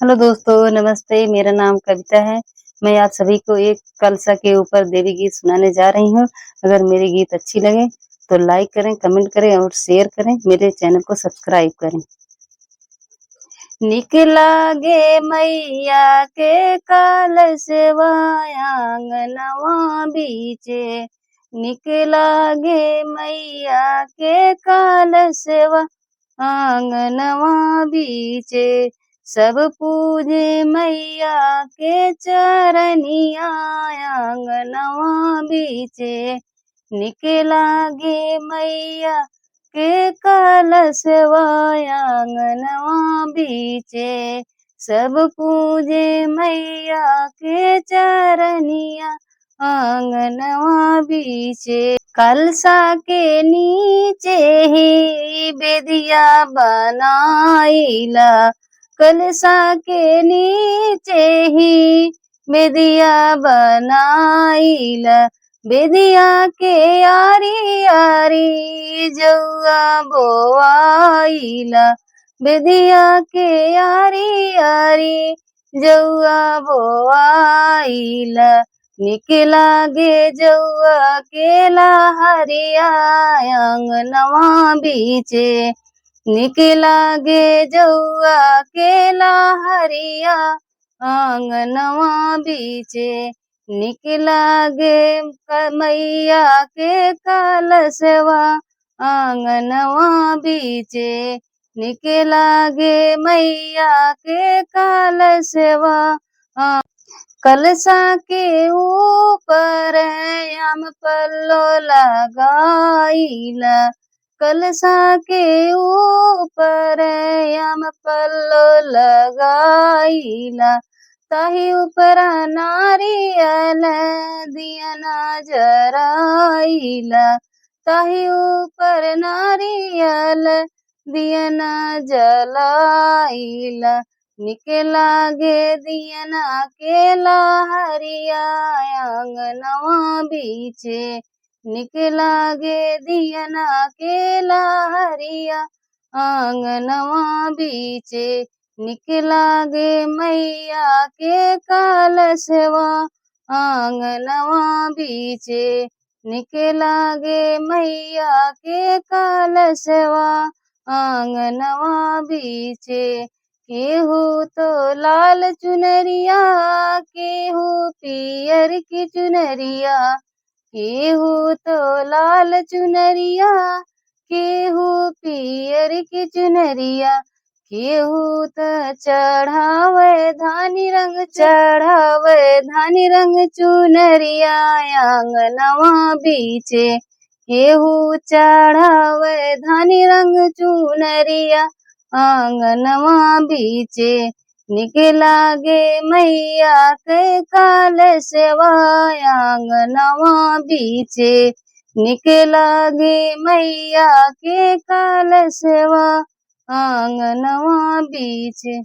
Hello दोस्तों, नमस्ते। मेरा नाम कविता है। मैं आप सभी को एक कलसा के ऊपर देवी गीत सुनाने जा रही हूँ। अगर मेरी गीत अच्छी लगे तो लाइक करें, कमेंट करें और शेयर करें। मेरे चैनल को सब्सक्राइब करें। निक लागे मैया के कलशवा आंगनवा बीचे। निक लागे मैया के कलशवा आंगनवा बीचे। सब पूजे मैया के चरनिया आंगनवा बीचे। निक लागे मैया के कलशवा आंगनवा बीचे। सब पूजे मैया के चरनिया आंगनवा बीचे। कलशा के नीचे ही बेदिया बनाइला। कलशा के नीचे ही बेदिया बनाइला। बेदिया के यारी यारी जौआ बोआइला। बेदिया के यारी यारी जौआ बोआइला। निक लागे जौआ के लहरिया आंगनवा बीचे। निक लागे जौआ के लहरिया आंगनवा बीचे। निक लागे मैया के कलशवा आंगनवा बीचे। निक लागे मैया के कलशवा। कलशा के ऊपर आम पल्लो लगाइला। कलशा के ऊपर आम पल्लो लगाइला। ताही ऊपर नारियल दियना जराइला। ताही ऊपर नारियल दियना जलाइला। निक लागे दियना के लहरिया आंगनवा बीचे। निक लागे दियना के लहरिया आंगनवा बीचे। निक लागे मैया के कलशवा आंगनवा बीचे। निक लागे मैया के कलशवा आंगनवा बीचे। केहू तो लाल चुनरिया केहू पियर की चुनरिया। केहू तो लाल चुनरिया केहू पियर की चुनरिया। केहू तो चढ़ावे धानी रंग चुनरिया आंगनवा बीचे। केहू चढ़ावे धानी रंग चुनरिया आंगनवा बीचे। निक लागे मैया के कलशवा आंगनवा बीचे। निक लागे मैया के कलशवा आंगनवा बीचे।